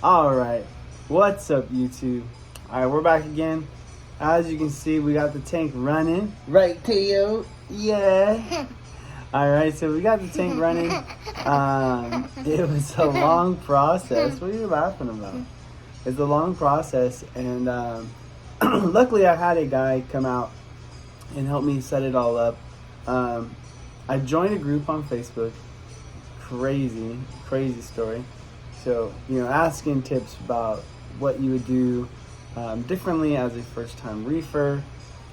All right, what's up, YouTube? All right, we're back again. As you can see, we got the tank running. Right, Teo? Yeah. All right, so we got the tank running. It was a long process. What are you laughing about? It's a long process, and luckily I had a guy come out and help me set it all up. I joined a group on Facebook. Crazy story. So, asking tips about what you would do differently as a first-time reefer.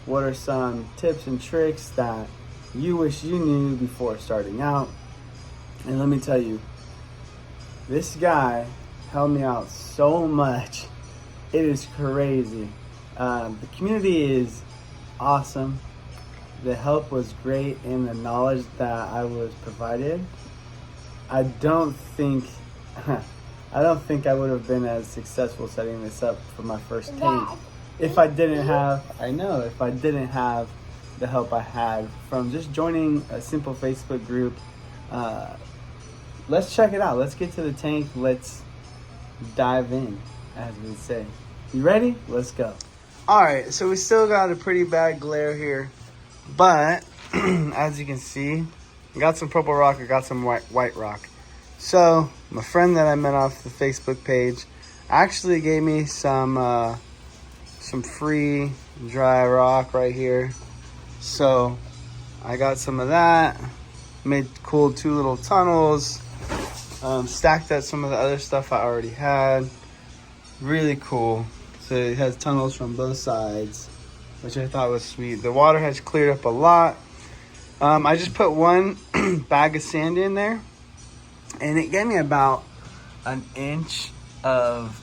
What are some tips and tricks that you wish you knew before starting out? And let me tell you, this guy helped me out so much. It is crazy. The community is awesome. The help was great, and the knowledge that I was provided, I don't think I would have been as successful setting this up for my first tank if I didn't have the help I had from just joining a simple Facebook group. Let's check it out. Let's get to the tank. Let's dive in, as we say. You ready? Let's go. All right, so we still got a pretty bad glare here, but as you can see, I got some purple rock, I got some white rock. So my friend that I met off the Facebook page actually gave me some free dry rock right here. So I got some of that, made cool 2 little tunnels, stacked up some of the other stuff I already had. Really cool. So it has tunnels from both sides, which I thought was sweet. The water has cleared up a lot. I just put 1 bag of sand in there, and it gave me about an inch of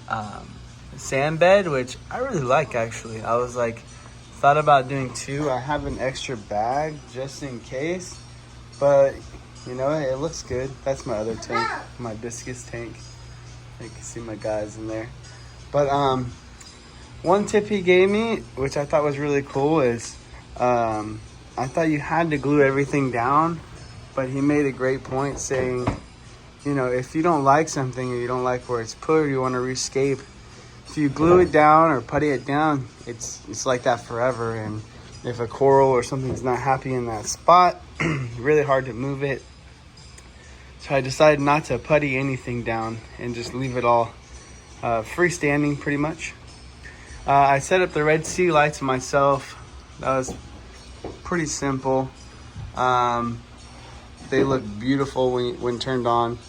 sand bed, which I really like, actually. I was like, thought about doing 2. I have an extra bag just in case, but it looks good. That's my other tank, my discus tank. You can see my guys in there. But one tip he gave me, which I thought was really cool, is I thought you had to glue everything down, but he made a great point saying, if you don't like something or you don't like where it's put or you want to rescape, if you glue it down or putty it down, it's like that forever. And if a coral or something's not happy in that spot, really hard to move it. So I decided not to putty anything down and just leave it all freestanding pretty much. I set up the Red Sea lights myself. That was pretty simple. They look beautiful when turned on.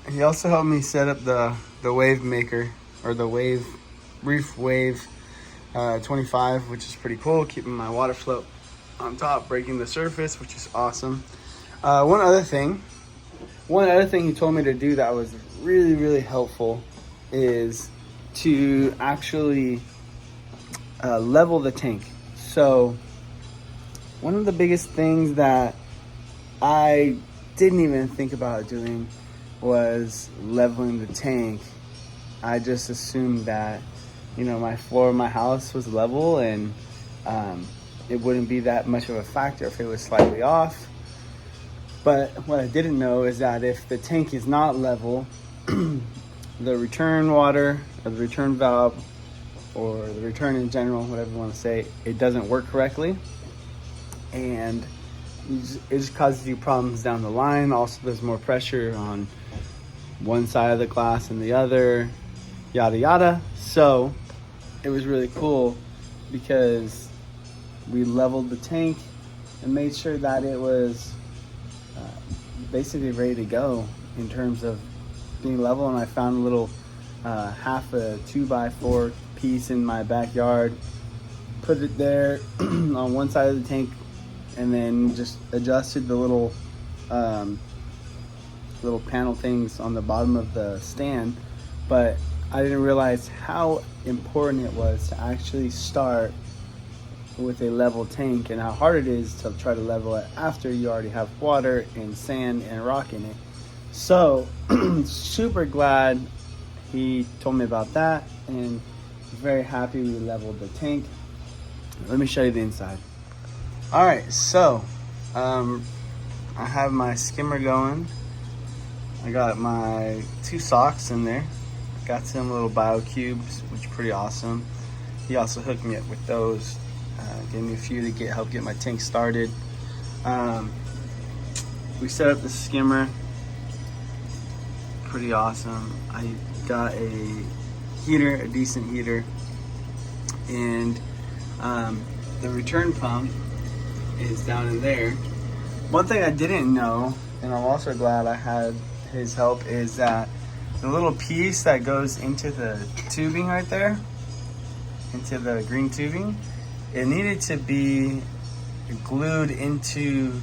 He also helped me set up the wave maker, or the reef wave 25, which is pretty cool, keeping my water float on top, breaking the surface, which is awesome. One other thing he told me to do that was really helpful is to actually level the tank. So one of the biggest things that I didn't even think about doing was leveling the tank. I just assumed that my floor of my house was level, and it wouldn't be that much of a factor if it was slightly off. But what I didn't know is that if the tank is not level, the return water, or the return valve, or the return in general, whatever you want to say, it doesn't work correctly, and it just causes you problems down the line. Also, there's more pressure on one side of the glass than the other, yada yada. So it was really cool because we leveled the tank and made sure that it was basically ready to go in terms of being level. And I found a little half a 2x4 piece in my backyard, put it there on one side of the tank, and then just adjusted the little panel things on the bottom of the stand. But I didn't realize how important it was to actually start with a level tank, and how hard it is to try to level it after you already have water and sand and rock in it. So super glad he told me about that, and very happy we leveled the tank. Let me show you the inside. All right, so I have my skimmer going, I got my 2 socks in there. Got some little bio cubes, which are pretty awesome. He also hooked me up with those. Gave me a few to help get my tank started. We set up the skimmer. Pretty awesome. I got a heater, a decent heater, and the return pump is down in there. One thing I didn't know, and I'm also glad I had his help, is that the little piece that goes into the tubing right there, into the green tubing, it needed to be glued into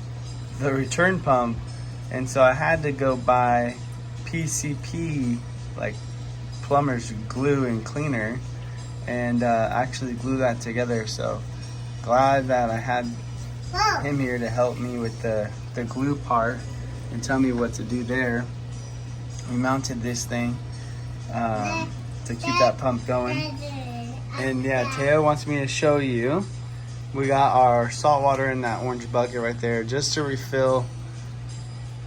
the return pump, and so I had to go buy PCP, like plumber's glue and cleaner, and actually glue that together. So glad that I had him here to help me with the glue part and tell me what to do there. We mounted this thing to keep that pump going. And yeah, Teo wants me to show you. We got our salt water in that orange bucket right there just to refill.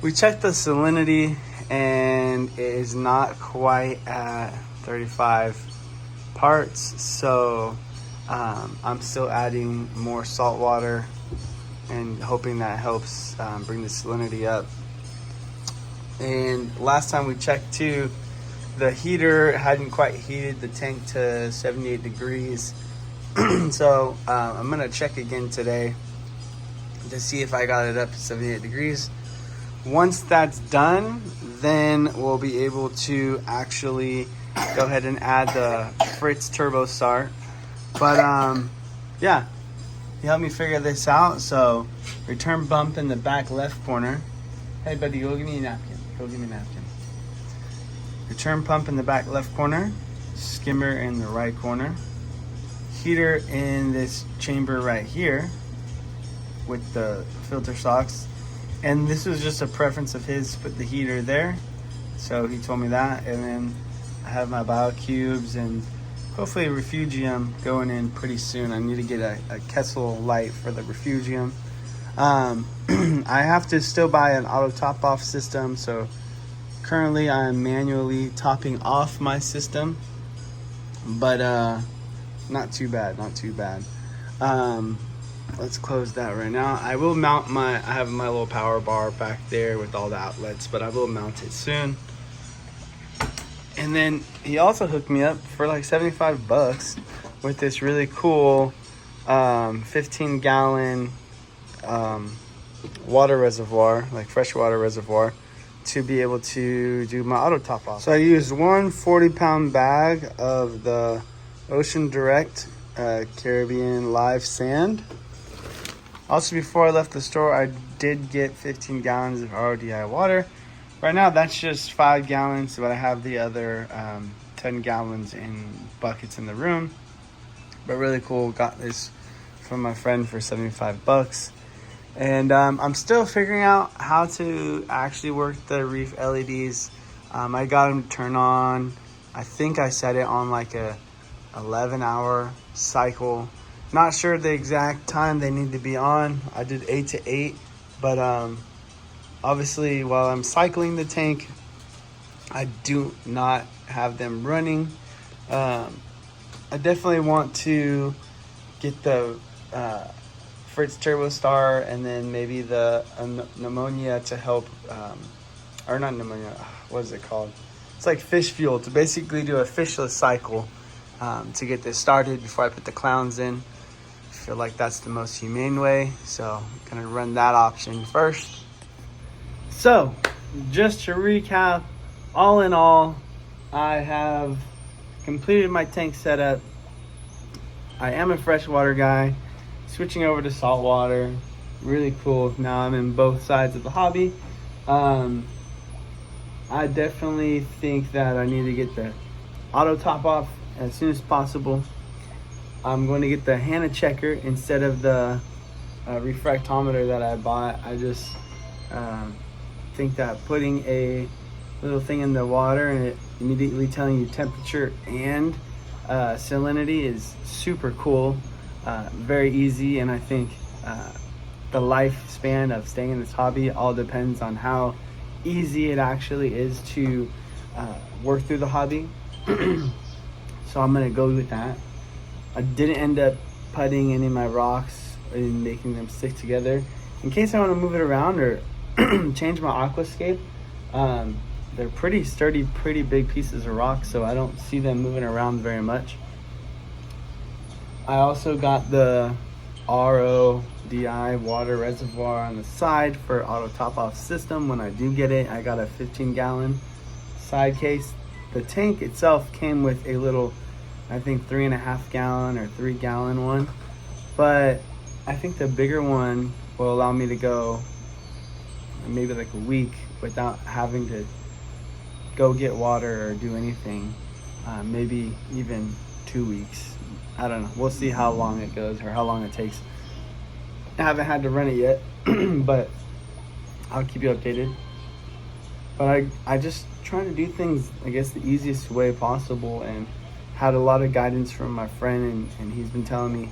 We checked the salinity and it is not quite at 35 parts. So I'm still adding more salt water and hoping that helps bring the salinity up. And last time we checked too, the heater hadn't quite heated the tank to 78 degrees. So I'm gonna check again today to see if I got it up to 78 degrees. Once that's done, then we'll be able to actually go ahead and add the Fritz Turbo Start. But yeah, he helped me figure this out. So return bump in the back left corner. Hey buddy, go give me a napkin. Go give me a napkin. Return pump in the back left corner, skimmer in the right corner, heater in this chamber right here with the filter socks. And this was just a preference of his to put the heater there. So he told me that. And then I have my bio cubes and hopefully a refugium going in pretty soon. I need to get a Kessel light for the refugium. I have to still buy an auto top off system. So currently I'm manually topping off my system, but not too bad, not too bad. Let's close that right now. I will mount I have my little power bar back there with all the outlets, but I will mount it soon. And then he also hooked me up for like 75 bucks with this really cool 15 gallon water reservoir, like freshwater reservoir, to be able to do my auto top off. So I used one 40-pound bag of the Ocean Direct Caribbean live sand. Also, before I left the store, I did get 15 gallons of RODI water. Right now that's just 5 gallons, but I have the other 10 gallons in buckets in the room. But really cool, got this from my friend for 75 bucks. And I'm still figuring out how to actually work the reef LEDs. I got them to turn on. I think I set it on like a 11-hour cycle. Not sure the exact time they need to be on. I did 8 to 8, but obviously while I'm cycling the tank, I do not have them running. I definitely want to get the Fritz Turbo Star and then maybe the pneumonia to help, or not pneumonia, what is it called? It's like fish fuel, to basically do a fishless cycle to get this started before I put the clowns in. I feel like that's the most humane way, so I'm gonna run that option first. So, just to recap, all in all, I have completed my tank setup. I am a freshwater guy. Switching over to saltwater, really cool. Now I'm in both sides of the hobby. I definitely think that I need to get the auto top off as soon as possible. I'm going to get the Hannah checker instead of the refractometer that I bought. I just think that putting a little thing in the water and it immediately telling you temperature and salinity is super cool. Very easy, and I think the lifespan of staying in this hobby all depends on how easy it actually is to work through the hobby. So I'm gonna go with that. I didn't end up putting any of my rocks and making them stick together in case I want to move it around or change my aquascape. They're pretty sturdy, pretty big pieces of rock, so I don't see them moving around very much. I also got the RODI water reservoir on the side for auto top off system. When I do get it, I got a 15-gallon side case. The tank itself came with a little, I think 3.5 gallon or 3-gallon one, but I think the bigger one will allow me to go maybe like a week without having to go get water or do anything. Maybe even 2 weeks. I don't know. We'll see how long it goes or how long it takes. I haven't had to run it yet, but I'll keep you updated. But I just trying to do things, I guess, the easiest way possible, and had a lot of guidance from my friend, and he's been telling me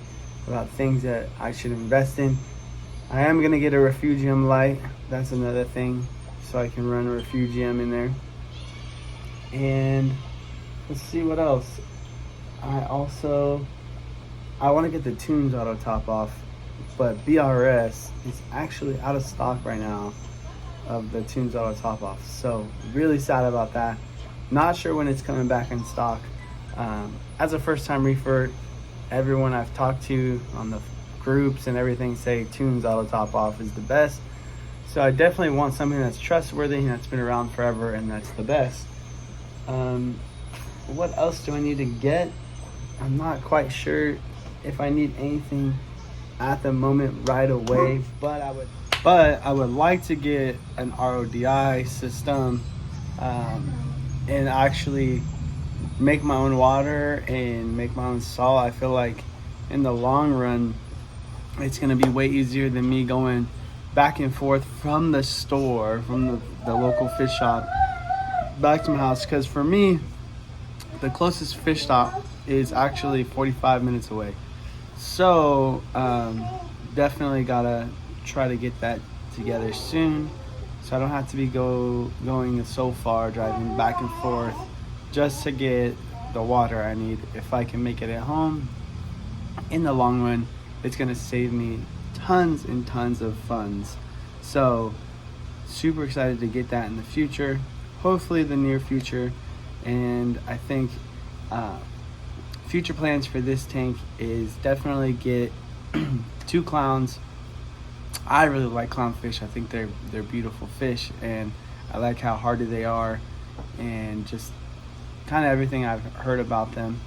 about things that I should invest in. I am going to get a refugium light. That's another thing, so I can run a refugium in there. And let's see what else. I want to get the tunes auto top off, but BRS is actually out of stock right now of the tunes auto top off. So really sad about that. Not sure when it's coming back in stock. As a first time reefer, everyone I've talked to on the groups and everything say tunes auto top off is the best. So I definitely want something that's trustworthy and that's been around forever, and that's the best. What else do I need to get? I'm not quite sure if I need anything at the moment right away, but I would like to get an RODI system, and actually make my own water and make my own salt. I feel like in the long run it's going to be way easier than me going back and forth from the store, from the local fish shop back to my house, because for me the closest fish stop is actually 45 minutes away. So definitely gotta try to get that together soon, so I don't have to be going so far, driving back and forth just to get the water I need. If I can make it at home, in the long run it's gonna save me tons and tons of funds. So super excited to get that in the future, hopefully the near future. And I think future plans for this tank is definitely get 2 clowns. I really like clownfish. I think they're beautiful fish, and I like how hardy they are, and just kind of everything I've heard about them.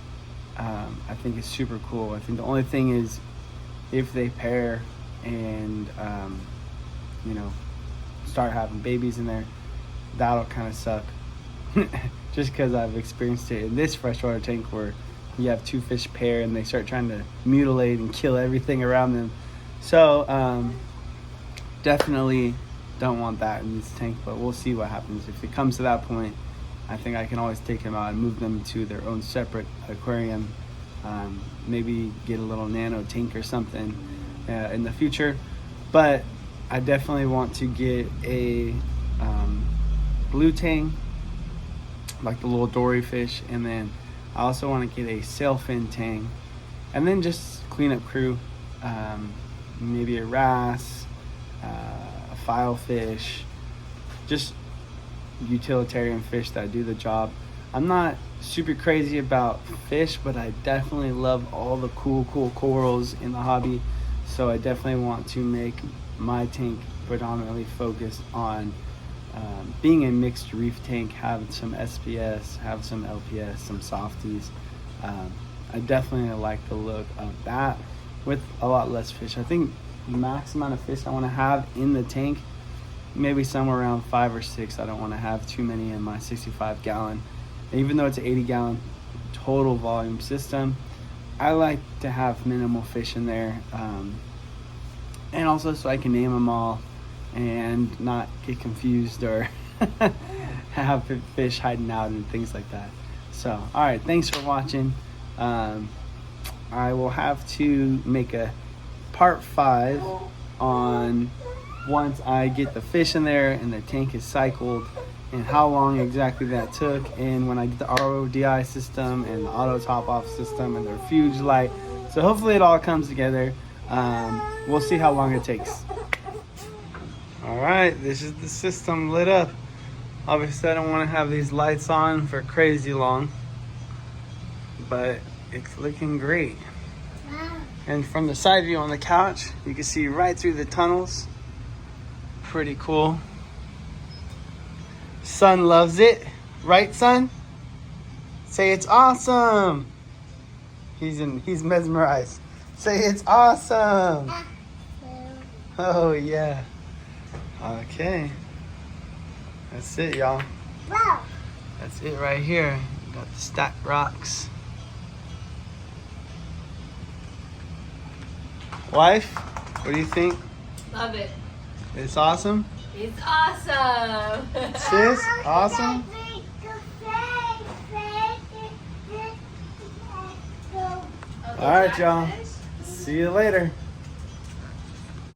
I think it's super cool. I think the only thing is if they pair and start having babies in there, that'll kind of suck. Just because I've experienced it in this freshwater tank where you have 2 fish pair and they start trying to mutilate and kill everything around them. So definitely don't want that in this tank, but we'll see what happens. If it comes to that point, I think I can always take them out and move them to their own separate aquarium. Maybe get a little nano tank or something in the future. But I definitely want to get a blue tang, like the little dory fish, and then I also want to get a sailfin tang, and then just cleanup crew, maybe a wrasse, a filefish, just utilitarian fish that do the job. I'm not super crazy about fish, but I definitely love all the cool corals in the hobby. So I definitely want to make my tank predominantly focused on being a mixed reef tank, have some SPS, have some LPS, some softies. I definitely like the look of that with a lot less fish. I think the max amount of fish I want to have in the tank, maybe somewhere around 5 or 6. I don't want to have too many in my 65-gallon. Even though it's an 80-gallon total volume system, I like to have minimal fish in there, and also so I can name them all and not get confused or have fish hiding out and things like that. So all right, thanks for watching. I will have to make a part 5 on once I get the fish in there and the tank is cycled, and how long exactly that took, and when I get the RODI system and the auto top off system and the refuge light. So hopefully it all comes together. We'll see how long it takes. All right, this is the system lit up. Obviously I don't want to have these lights on for crazy long, but it's looking great. And from the side view on the couch, you can see right through the tunnels. Pretty cool. Son loves it, right, son? Say it's awesome. He's mesmerized. Say it's awesome. Oh yeah. Okay. That's it, y'all. That's it right here. Got the stacked rocks. Wife, what do you think? Love it. It's awesome? It's awesome. Sis, awesome? All right, y'all. See you later.